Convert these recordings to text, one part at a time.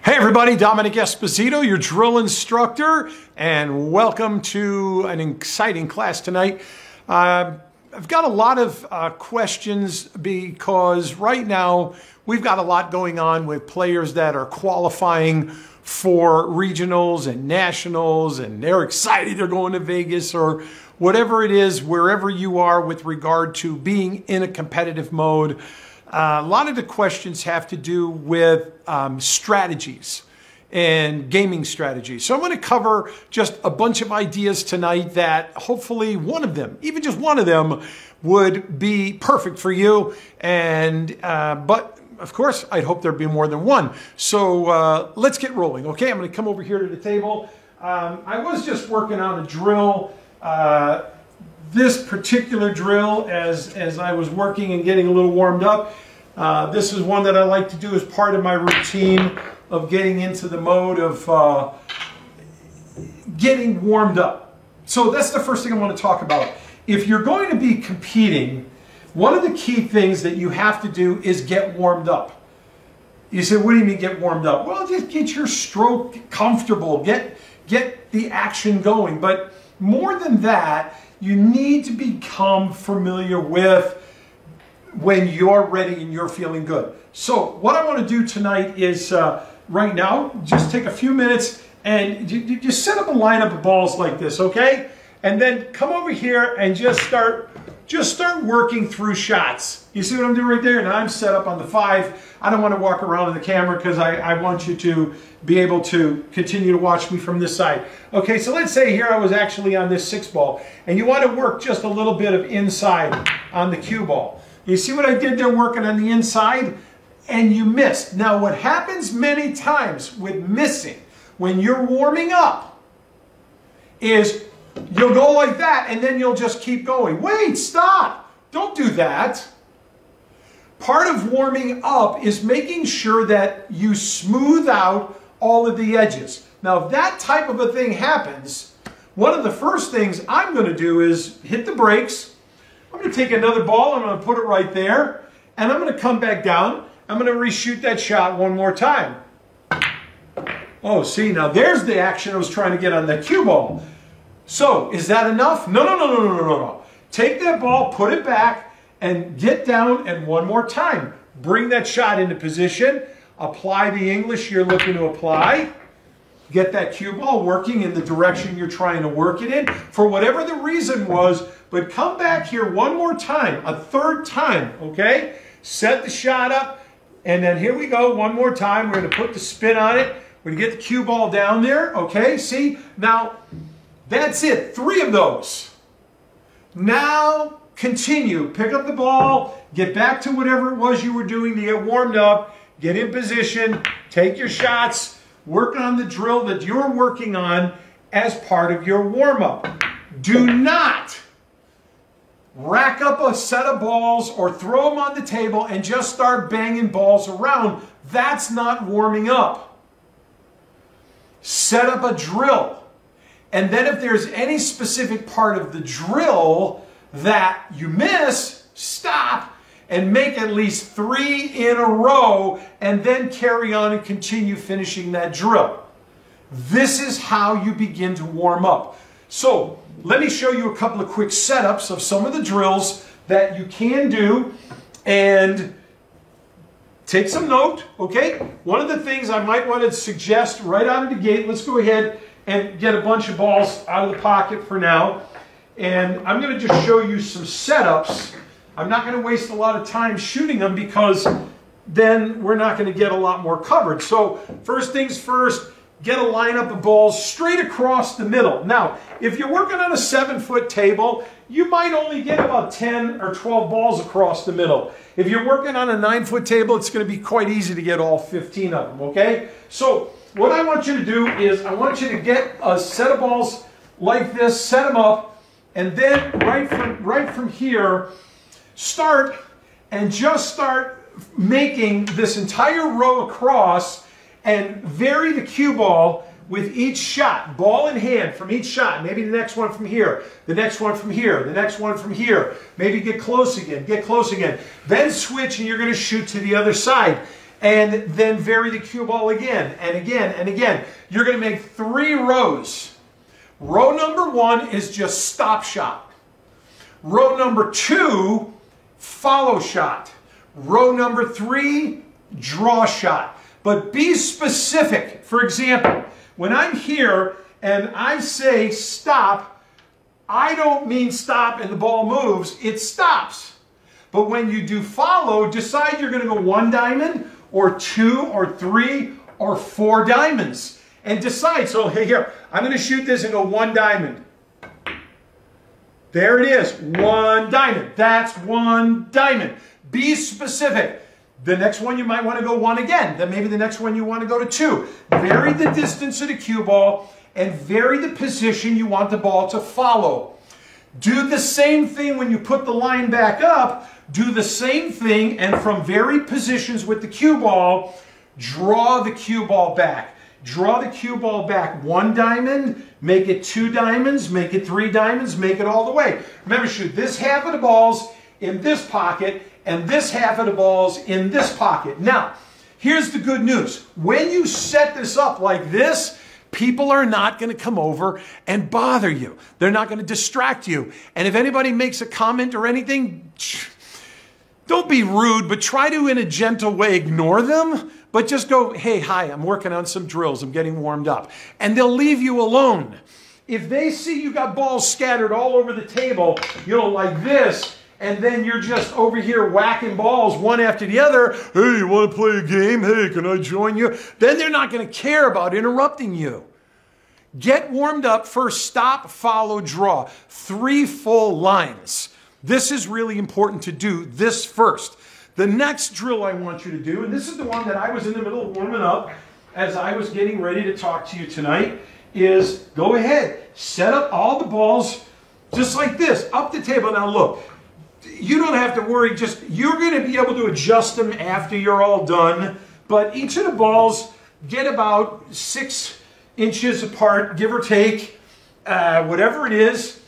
Hey everybody, Dominic Esposito, your drill instructor, and welcome to an exciting class tonight. I've got a lot of questions because right now we've got a lot going on with players that are qualifying for regionals and nationals, and they're excited they're going to Vegas or whatever it is, wherever you are with regard to being in a competitive mode. A lot of the questions have to do with strategies and gaming strategies. So I'm going to cover just a bunch of ideas tonight that hopefully one of them, even just one of them, would be perfect for you. And but of course, I'd hope there'd be more than one. So let's get rolling. Okay, I'm going to come over here to the table. I was just working on a drill. This particular drill, as I was working and getting a little warmed up, this is one that I like to do as part of my routine of getting into the mode of getting warmed up. So that's the first thing I want to talk about. If you're going to be competing, one of the key things that you have to do is get warmed up. You say, what do you mean get warmed up? Well, just get your stroke comfortable, get the action going. But more than that, you need to become familiar with when you're ready and you're feeling good. So what I want to do tonight is right now, just take a few minutes and you set up a lineup of balls like this, okay? And then come over here and just start working through shots. You see what I'm doing right there? Now I'm set up on the 5. I don't want to walk around in the camera because I want you to be able to continue to watch me from this side. Okay, so let's say here I was actually on this 6 ball, and you want to work just a little bit of inside on the cue ball. You see what I did there working on the inside? And you missed. Now what happens many times with missing when you're warming up is you'll go like that and then you'll just keep going. Wait, stop. Don't do that. Part of warming up is making sure that you smooth out all of the edges. Now, if that type of a thing happens, one of the first things I'm going to do is hit the brakes. I'm going to take another ball, I'm going to put it right there, and I'm going to come back down. I'm going to reshoot that shot one more time. Oh, see, now there's the action I was trying to get on that cue ball. So, is that enough? No, no, no, no, no, no, no. Take that ball, put it back, and get down, and one more time. Bring that shot into position. Apply the English you're looking to apply. Get that cue ball working in the direction you're trying to work it in, for whatever the reason was, but come back here one more time, a third time, okay? Set the shot up, and then here we go, one more time. We're going to put the spin on it. We're going to get the cue ball down there, okay? See? Now, that's it. 3 of those. Now, continue. Pick up the ball, get back to whatever it was you were doing to get warmed up, get in position, take your shots, work on the drill that you're working on as part of your warm-up. Do not rack up a set of balls or throw them on the table and just start banging balls around. That's not warming up. Set up a drill. And then if there's any specific part of the drill that you miss, stop and make at least 3 in a row and then carry on and continue finishing that drill. This is how you begin to warm up. So let me show you a couple of quick setups of some of the drills that you can do and take some note, okay? One of the things I might want to suggest right out of the gate, let's go ahead and get a bunch of balls out of the pocket for now. And I'm going to just show you some setups. I'm not going to waste a lot of time shooting them because then we're not going to get a lot more coverage. So first things first, get a lineup of balls straight across the middle. Now, if you're working on a 7-foot table, you might only get about 10 or 12 balls across the middle. If you're working on a 9-foot table, it's going to be quite easy to get all 15 of them, okay? So what I want you to do is I want you to get a set of balls like this, set them up, and then right from here, start making this entire row across and vary the cue ball with each shot, ball in hand from each shot. Maybe the next one from here, the next one from here, the next one from here. Maybe get close again, get close again. Then switch and you're going to shoot to the other side. And then vary the cue ball again and again and again. You're going to make 3 rows. Row number 1 is just stop shot. Row number 2, follow shot. Row number 3, draw shot. But be specific. For example, when I'm here and I say stop, I don't mean stop and the ball moves. It stops. But when you do follow, decide you're going to go 1 diamond or 2 or 3 or 4 diamonds. And decide. So here, I'm going to shoot this and go 1 diamond. There it is. 1 diamond. That's 1 diamond. Be specific. The next one you might want to go 1 again. Then maybe the next one you want to go to 2. Vary the distance of the cue ball and vary the position you want the ball to follow. Do the same thing when you put the line back up. Do the same thing, and from varied positions with the cue ball, draw the cue ball back. Draw the cue ball back 1 diamond, make it 2 diamonds, make it 3 diamonds, make it all the way. Remember, shoot this half of the balls in this pocket and this half of the balls in this pocket. Now, here's the good news. When you set this up like this, people are not going to come over and bother you. They're not going to distract you. And if anybody makes a comment or anything, don't be rude, but try to, in a gentle way, ignore them. But just go, hey, hi, I'm working on some drills. I'm getting warmed up. And they'll leave you alone. If they see you got balls scattered all over the table, you know, like this, and then you're just over here whacking balls one after the other, hey, you want to play a game? Hey, can I join you? Then they're not going to care about interrupting you. Get warmed up first. Stop, follow, draw. 3 full lines. This is really important to do this first. The next drill I want you to do, and this is the one that I was in the middle of warming up as I was getting ready to talk to you tonight, is go ahead, set up all the balls just like this, up the table. Now look, you don't have to worry, just you're going to be able to adjust them after you're all done, but each of the balls get about 6 inches apart, give or take, whatever it is,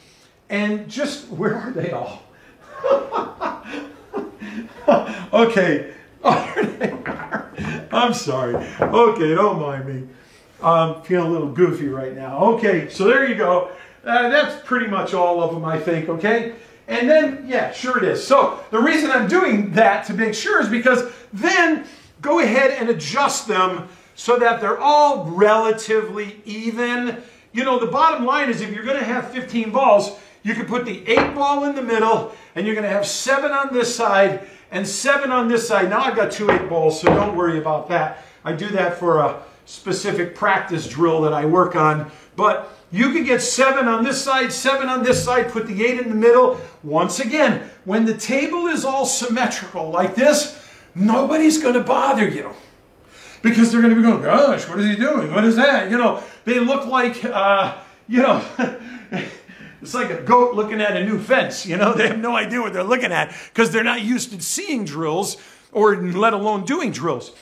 and just, where are they all? Okay, I'm sorry. Okay, don't mind me. I'm feeling a little goofy right now. Okay, so there you go. That's pretty much all of them, I think, okay? And then, yeah, sure it is. So the reason I'm doing that to make sure is because then go ahead and adjust them so that they're all relatively even. You know, the bottom line is if you're going to have 15 balls, you can put the 8 ball in the middle, and you're going to have 7 on this side and 7 on this side. Now I've got 2 8 balls, so don't worry about that. I do that for a specific practice drill that I work on. But you can get 7 on this side, 7 on this side, put the 8 in the middle. Once again, when the table is all symmetrical like this, nobody's going to bother you. Because they're going to be going, gosh, what is he doing? What is that? You know, they look like, you know, it's like a goat looking at a new fence. You know, they have no idea what they're looking at because they're not used to seeing drills or let alone doing drills.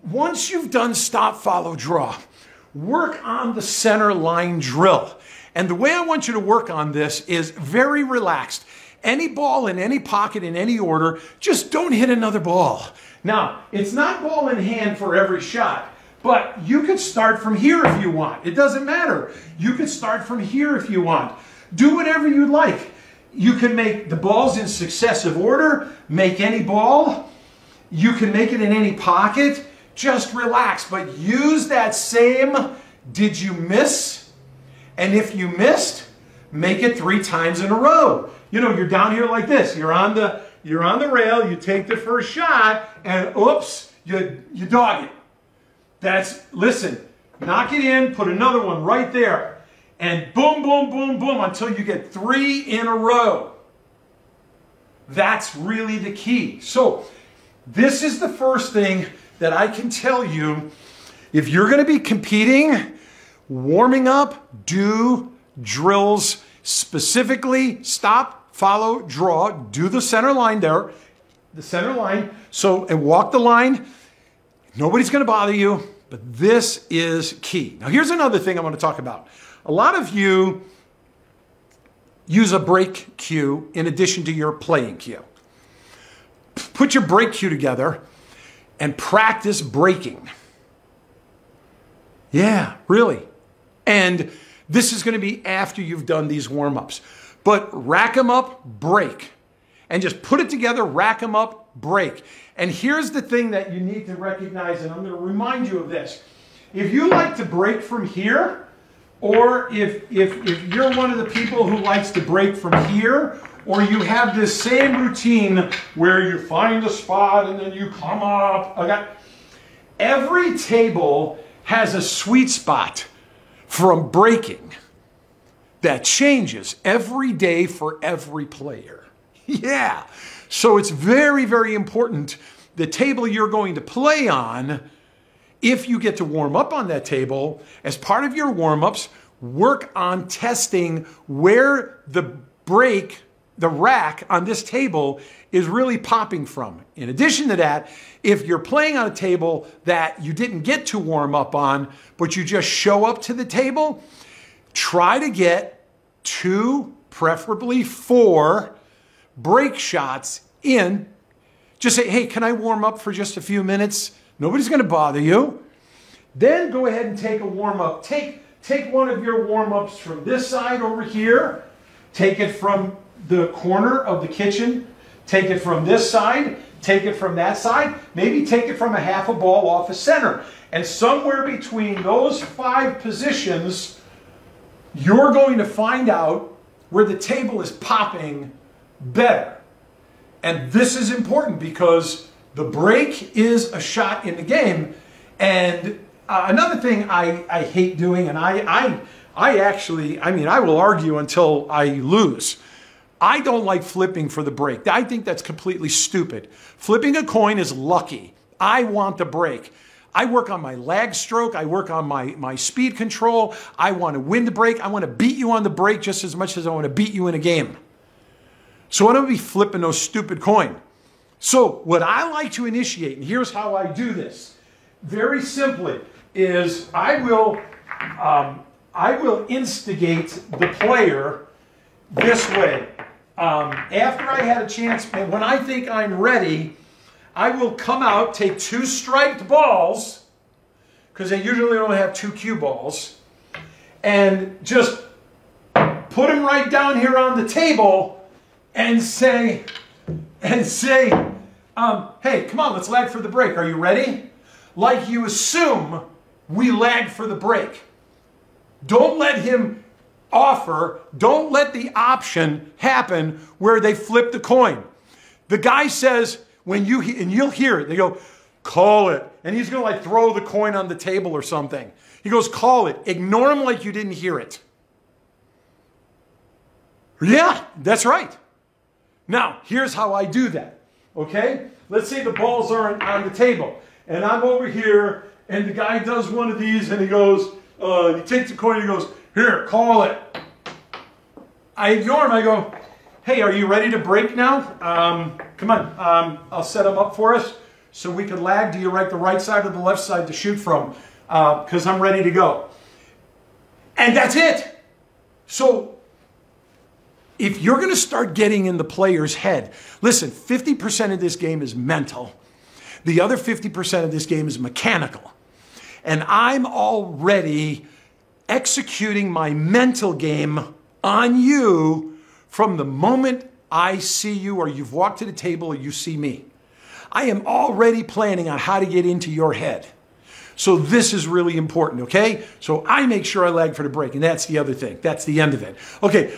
Once you've done stop, follow, draw, work on the center line drill. And the way I want you to work on this is very relaxed. Any ball in any pocket in any order, just don't hit another ball. Now, it's not ball in hand for every shot, but you could start from here if you want. It doesn't matter. You could start from here if you want. Do whatever you'd like. You can make the balls in successive order, make any ball. You can make it in any pocket. Just relax, but use that same, did you miss? And if you missed, make it 3 times in a row. You know, you're down here like this. You're on the rail, you take the first shot, and oops, you dog it. Listen, knock it in, put another one right there, and boom, boom, boom, boom, until you get 3 in a row. That's really the key. So, this is the first thing that I can tell you. If you're going to be competing, warming up, do drills specifically, stop, follow, draw, do the center line there, the center line, and walk the line. Nobody's going to bother you, but this is key. Now here's another thing I want to talk about. A lot of you use a break cue in addition to your playing cue. Put your break cue together and practice breaking. Yeah, really. And this is going to be after you've done these warm-ups. But rack them up, break. And just put it together, rack them up, break. And here's the thing that you need to recognize, and I'm going to remind you of this. If you like to break from here, or if you're one of the people who likes to break from here, or you have this same routine where you find a spot and then you come up. Okay. Every table has a sweet spot from breaking that changes every day for every player. Yeah. So it's very, very important the table you're going to play on, if you get to warm up on that table, as part of your warm-ups, work on testing where the rack on this table is really popping from. In addition to that, if you're playing on a table that you didn't get to warm up on, but you just show up to the table, try to get 2, preferably 4 break shots in. Just say, hey, can I warm up for just a few minutes? Nobody's going to bother you. Then go ahead and take a warm up. Take one of your warm ups from this side over here. Take it from the corner of the kitchen. Take it from this side. Take it from that side. Maybe take it from a half a ball off a center. And somewhere between those 5 positions, you're going to find out where the table is popping better. And this is important because the break is a shot in the game. And another thing I hate doing, and I will argue until I lose. I don't like flipping for the break. I think that's completely stupid. Flipping a coin is lucky. I want the break. I work on my lag stroke. I work on my speed control. I want to win the break. I want to beat you on the break just as much as I want to beat you in a game. So I don't be flipping no stupid coin. So what I like to initiate, and here's how I do this, very simply, is I will instigate the player this way. After I had a chance, and when I think I'm ready, I will come out, take 2 striped balls, because I usually only have 2 cue balls, and just put them right down here on the table and say, hey, come on, let's lag for the break. Are you ready? Like you assume we lag for the break. Don't let him offer, don't let the option happen where they flip the coin. The guy says, and you'll hear it, they go, call it. And he's going to like throw the coin on the table or something. He goes, call it. Ignore him like you didn't hear it. Yeah, that's right. Now, here's how I do that, okay? Let's say the balls aren't on the table, and I'm over here, and the guy does one of these, and he goes, he takes the coin, and he goes, here, call it. I ignore him. I go, hey, are you ready to break now? Come on, I'll set them up for us so we can lag. Do you like the right side or the left side to shoot from? Because I'm ready to go. And that's it. So if you're going to start getting in the player's head, listen, 50% of this game is mental. The other 50% of this game is mechanical. And I'm already executing my mental game on you from the moment I see you or you've walked to the table or you see me. I am already planning on how to get into your head. So this is really important, okay? So I make sure I lag for the break, and that's the other thing. That's the end of it. Okay,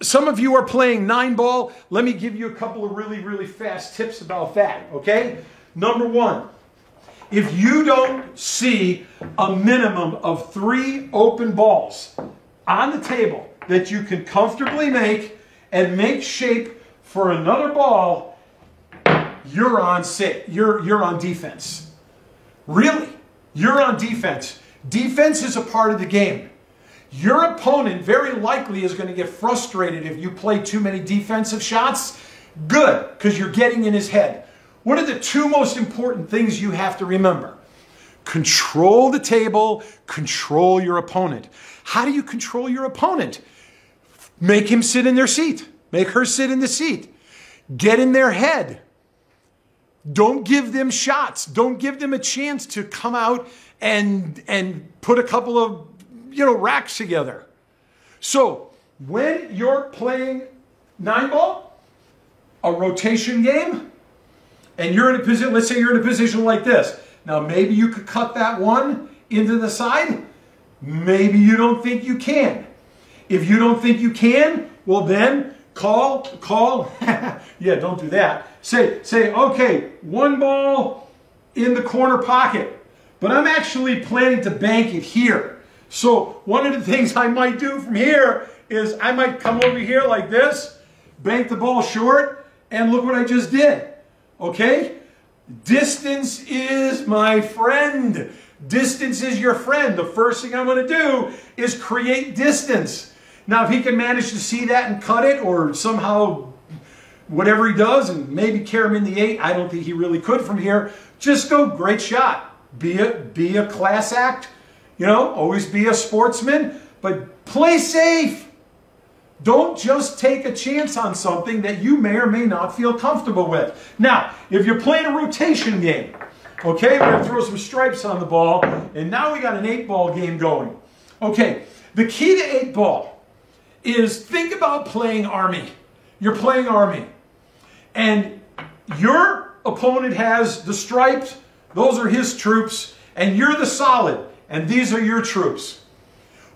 some of you are playing 9-ball. Let me give you a couple of really, really fast tips about that, okay? Number 1, if you don't see a minimum of 3 open balls on the table that you can comfortably make and make shape for another ball, you're on defense. Really, you're on defense. Defense is a part of the game. Your opponent very likely is going to get frustrated if you play too many defensive shots. Good, because you're getting in his head. What are the 2 most important things you have to remember? Control the table, control your opponent. How do you control your opponent? Make him sit in their seat. Make her sit in the seat. Get in their head. Don't give them shots. Don't give them a chance to come out and put a couple of, racks together. So when you're playing 9-ball, a rotation game, and you're in a position, let's say you're in a position like this. Now maybe you could cut that one into the side. Maybe you don't think you can. If you don't think you can, well then call. Yeah, don't do that. Say, okay, 1 ball in the corner pocket, but I'm actually planning to bank it here. So one of the things I might do from here is I might come over here like this, bank the ball short, and look what I just did. Okay? Distance is my friend. Distance is your friend. The first thing I'm going to do is create distance. Now, if he can manage to see that and cut it, or somehow whatever he does, and maybe carry him in the 8, I don't think he really could from here. Just go, great shot. Be a class act. Always be a sportsman, but play safe. Don't just take a chance on something that you may or may not feel comfortable with. Now, if you're playing a rotation game, okay, we're going to throw some stripes on the ball, and now we got an 8-ball game going. Okay, the key to 8-ball is think about playing Army. You're playing Army, and your opponent has the stripes, those are his troops, and you're the solid, and these are your troops.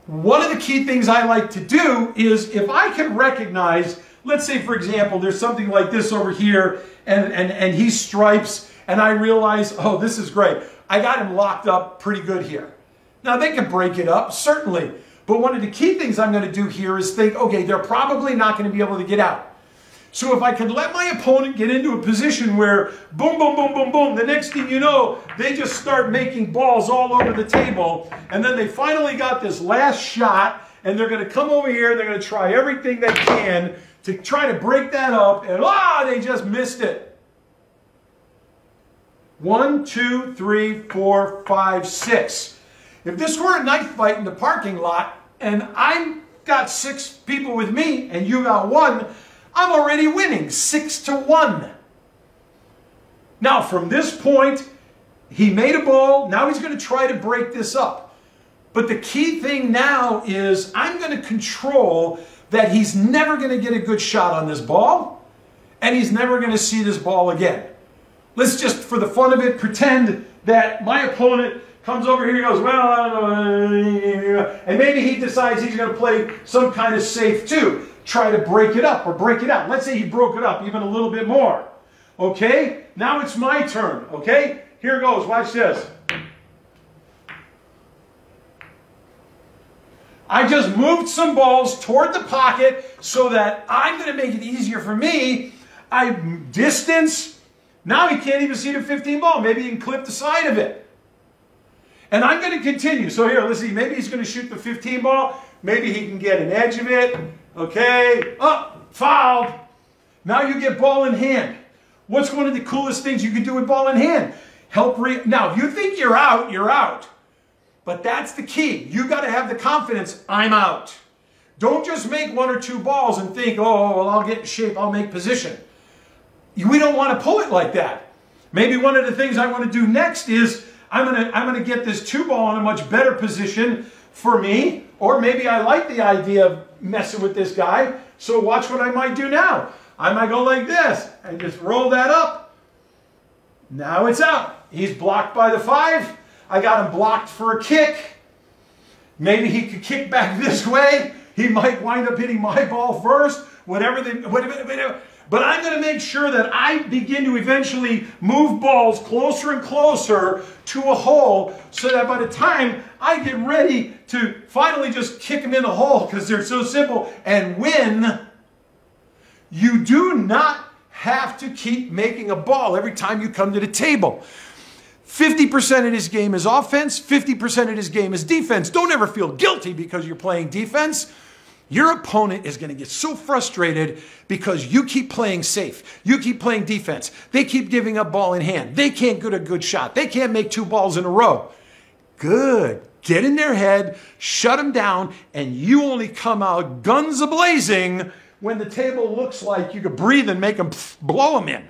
One of the key things I like to do is if I can recognize, let's say for example, there's something like this over here, and he stripes, and I realize, oh, this is great. I got him locked up pretty good here. Now they can break it up, certainly, but one of the key things I'm going to do here is think, okay, they're probably not going to be able to get out. So if I can let my opponent get into a position where boom, boom, boom, boom, boom, the next thing you know, they just start making balls all over the table, and then they finally got this last shot, and they're going to come over here, they're going to try everything they can to try to break that up, and they just missed it. 1, 2, 3, 4, 5, 6. If this were a knife fight in the parking lot, and I got 6 people with me, and you got 1, I'm already winning 6-1. Now from this point, he made a ball. Now he's going to try to break this up. But the key thing now is I'm going to control that he's never going to get a good shot on this ball, and he's never going to see this ball again. Let's just, for the fun of it, pretend that my opponent comes over here and goes, well, and maybe he decides he's going to play some kind of safe too. Try to break it up or break it out. Let's say he broke it up even a little bit more. Okay? Now it's my turn. Okay? Here goes. Watch this. I just moved some balls toward the pocket so that I'm going to make it easier for me. I distance. Now he can't even see the 15 ball. Maybe he can clip the side of it. And I'm going to continue. So here, let's see. Maybe he's going to shoot the 15 ball. Maybe he can get an edge of it. Okay, fouled. Now you get ball in hand. What's one of the coolest things you can do with ball in hand? Now, if you think you're out, you're out. But that's the key. You got to have the confidence, I'm out. Don't just make 1 or 2 balls and think, oh, well, I'll get in shape, I'll make position. We don't want to pull it like that. Maybe one of the things I want to do next is I'm gonna get this 2 ball in a much better position for me, or maybe I like the idea of messing with this guy, so watch what I might do now. I might go like this and just roll that up. Now it's out. He's blocked by the 5. I got him blocked for a kick. Maybe he could kick back this way. He might wind up hitting my ball first, whatever. But I'm going to make sure that I begin to eventually move balls closer and closer to a hole so that by the time I get ready to finally just kick them in the hole because they're so simple and win, you do not have to keep making a ball every time you come to the table. 50% of this game is offense, 50% of this game is defense. Don't ever feel guilty because you're playing defense. Your opponent is going to get so frustrated because you keep playing safe. You keep playing defense. They keep giving up ball in hand. They can't get a good shot. They can't make 2 balls in a row. Good. Get in their head, shut them down, and you only come out guns a-blazing when the table looks like you could breathe and make them blow them in.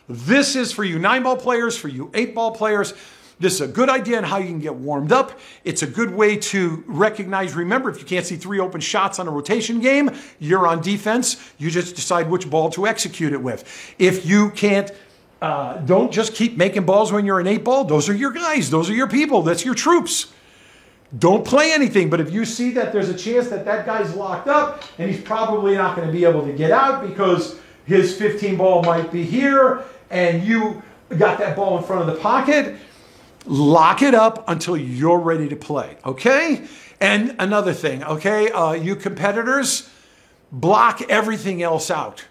this is for you 9-ball players, for you 8-ball players. This is a good idea on how you can get warmed up. It's a good way to recognize, remember, if you can't see 3 open shots on a rotation game, you're on defense. You just decide which ball to execute it with. If you can't, don't just keep making balls when you're an 8-ball. Those are your guys. Those are your people. That's your troops. Don't play anything. But if you see that there's a chance that that guy's locked up and he's probably not going to be able to get out because his 15 ball might be here and you got that ball in front of the pocket, lock it up until you're ready to play, okay? And another thing, okay, you competitors, block everything else out.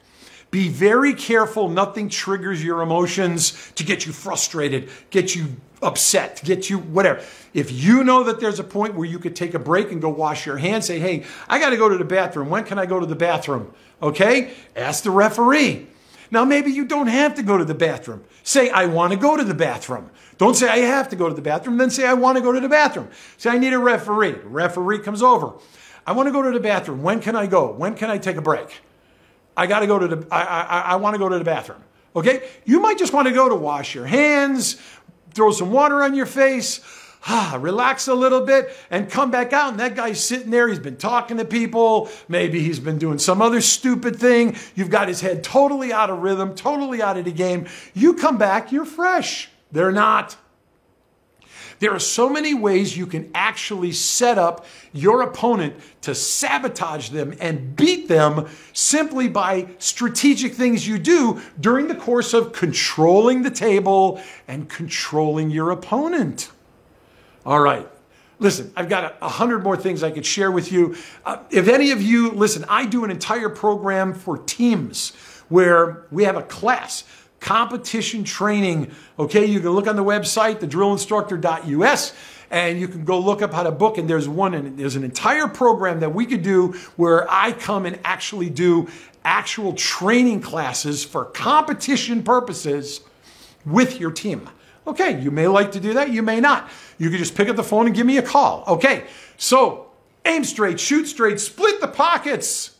Be very careful nothing triggers your emotions to get you frustrated, get you upset, get you whatever. If you know that there's a point where you could take a break and go wash your hands, say, hey, I got to go to the bathroom. When can I go to the bathroom? Okay? Ask the referee. Now, maybe you don't have to go to the bathroom. Say, I want to go to the bathroom. Don't say, I have to go to the bathroom. Then say, I want to go to the bathroom. Say, I need a referee. The referee comes over. I want to go to the bathroom. When can I go? When can I take a break? I got to go to the, I want to go to the bathroom. Okay? You might just want to go to wash your hands, throw some water on your face, relax a little bit, and come back out. And that guy's sitting there. He's been talking to people. Maybe he's been doing some other stupid thing. You've got his head totally out of rhythm, totally out of the game. You come back, you're fresh. They're not. There are so many ways you can actually set up your opponent to sabotage them and beat them simply by strategic things you do during the course of controlling the table and controlling your opponent. All right. Listen, I've got 100 more things I could share with you. If any of you, listen, I do an entire program for teams where we have a class, competition training. Okay, you can look on the website, thedrillinstructor.us, and you can go look up how to book. And there's an entire program that we could do where I come and actually do actual training classes for competition purposes with your team. Okay, you may like to do that, you may not. You can just pick up the phone and give me a call. Okay, so aim straight, shoot straight, split the pockets.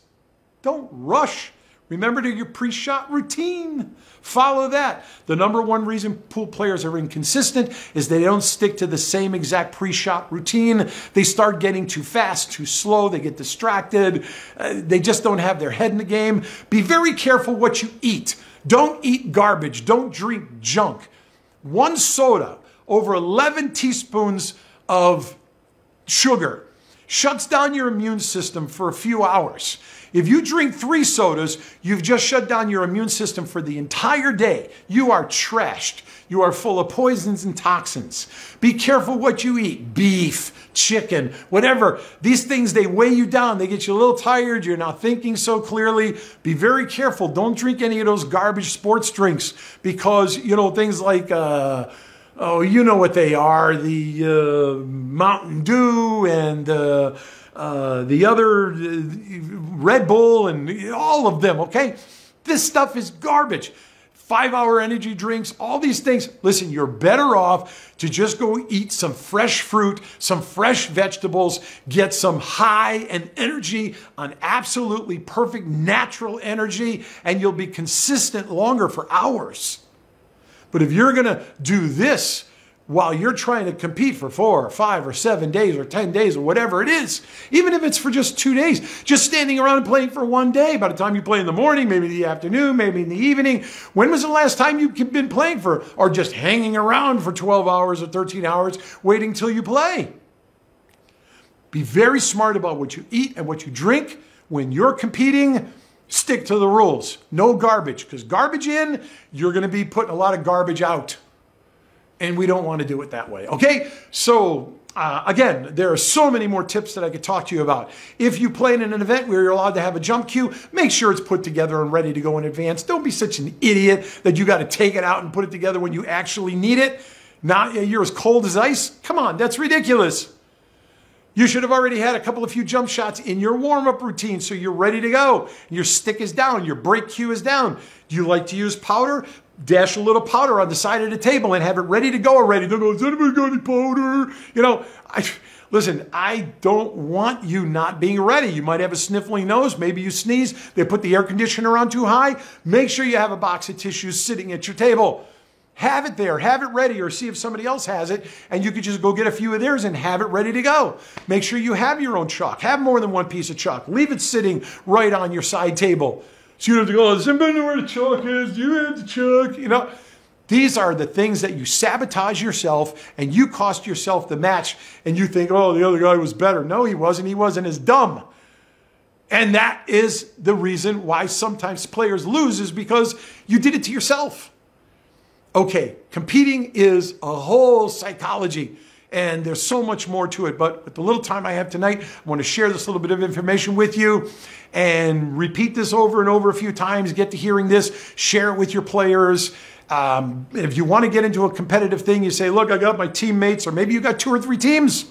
Don't rush. Remember to your pre-shot routine. Follow that. The number one reason pool players are inconsistent is they don't stick to the same exact pre-shot routine. They start getting too fast, too slow. They get distracted. They just don't have their head in the game. Be very careful what you eat. Don't eat garbage. Don't drink junk. 1 soda, over 11 teaspoons of sugar, shuts down your immune system for a few hours. If you drink 3 sodas, you've just shut down your immune system for the entire day. You are trashed. You are full of poisons and toxins. Be careful what you eat. Beef, chicken, whatever. These things, they weigh you down. They get you a little tired. You're not thinking so clearly. Be very careful. Don't drink any of those garbage sports drinks because, you know, things like, oh, you know what they are, the Mountain Dew and the other Red Bull and all of them, okay? This stuff is garbage. 5-hour energy drinks, all these things. Listen, you're better off to just go eat some fresh fruit, some fresh vegetables, get some high and energy on absolutely perfect natural energy, and you'll be consistent longer for hours. But if you're going to do this while you're trying to compete for 4 or 5 or 7 days or 10 days or whatever it is, even if it's for just 2 days, just standing around and playing for 1 day, by the time you play in the morning, maybe in the afternoon, maybe in the evening, when was the last time you've been playing for, or just hanging around for 12 hours or 13 hours waiting till you play? Be very smart about what you eat and what you drink when you're competing. Stick to the rules. No garbage, because garbage in, you're going to be putting a lot of garbage out. And we don't want to do it that way, okay? So, again, there are so many more tips that I could talk to you about. If you play in an event where you're allowed to have a jump cue, make sure it's put together and ready to go in advance. Don't be such an idiot that you got to take it out and put it together when you actually need it. Now you're as cold as ice. Come on, that's ridiculous. You should have already had a couple of few jump shots in your warm-up routine so you're ready to go. Your stick is down, your break cue is down. Do you like to use powder? Dash a little powder on the side of the table and have it ready to go already. Don't go, has anybody got any powder? You know, Listen, I don't want you not being ready. You might have a sniffling nose. Maybe you sneeze. They put the air conditioner on too high. Make sure you have a box of tissues sitting at your table. Have it there. Have it ready, or see if somebody else has it, and you could just go get a few of theirs and have it ready to go. Make sure you have your own chalk. Have more than one piece of chalk. Leave it sitting right on your side table. So you don't have to go, oh, does anybody know where the chalk is? Do you have the chalk? You know, these are the things that you sabotage yourself, and you cost yourself the match, and you think, oh, the other guy was better. No, he wasn't. He wasn't as dumb. And that is the reason why sometimes players lose, is because you did it to yourself. Okay, competing is a whole psychology, and there's so much more to it. But with the little time I have tonight, I want to share this little bit of information with you and repeat this over and over a few times. Get to hearing this, share it with your players. If you want to get into a competitive thing, you say, look, I got my teammates, or maybe you got 2 or 3 teams.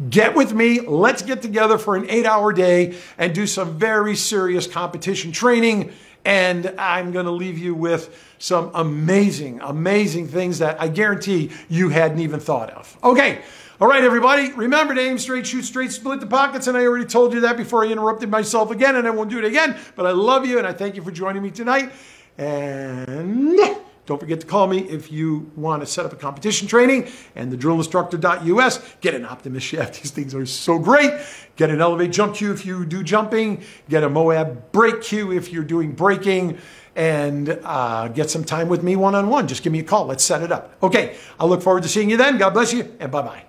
Get with me. Let's get together for an 8-hour day and do some very serious competition training. And I'm going to leave you with some amazing, amazing things that I guarantee you hadn't even thought of. Okay. All right, everybody. Remember to aim straight, shoot straight, split the pockets. And I already told you that before I interrupted myself again, and I won't do it again. But I love you, and I thank you for joining me tonight. And don't forget to call me if you want to set up a competition training, and the drillinstructor.us. Get an Optimus shaft. These things are so great. Get an Elevate jump cue if you do jumping. Get a Moab brake cue if you're doing braking. And get some time with me one-on-one. Just give me a call. Let's set it up. Okay. I look forward to seeing you then. God bless you, and bye-bye.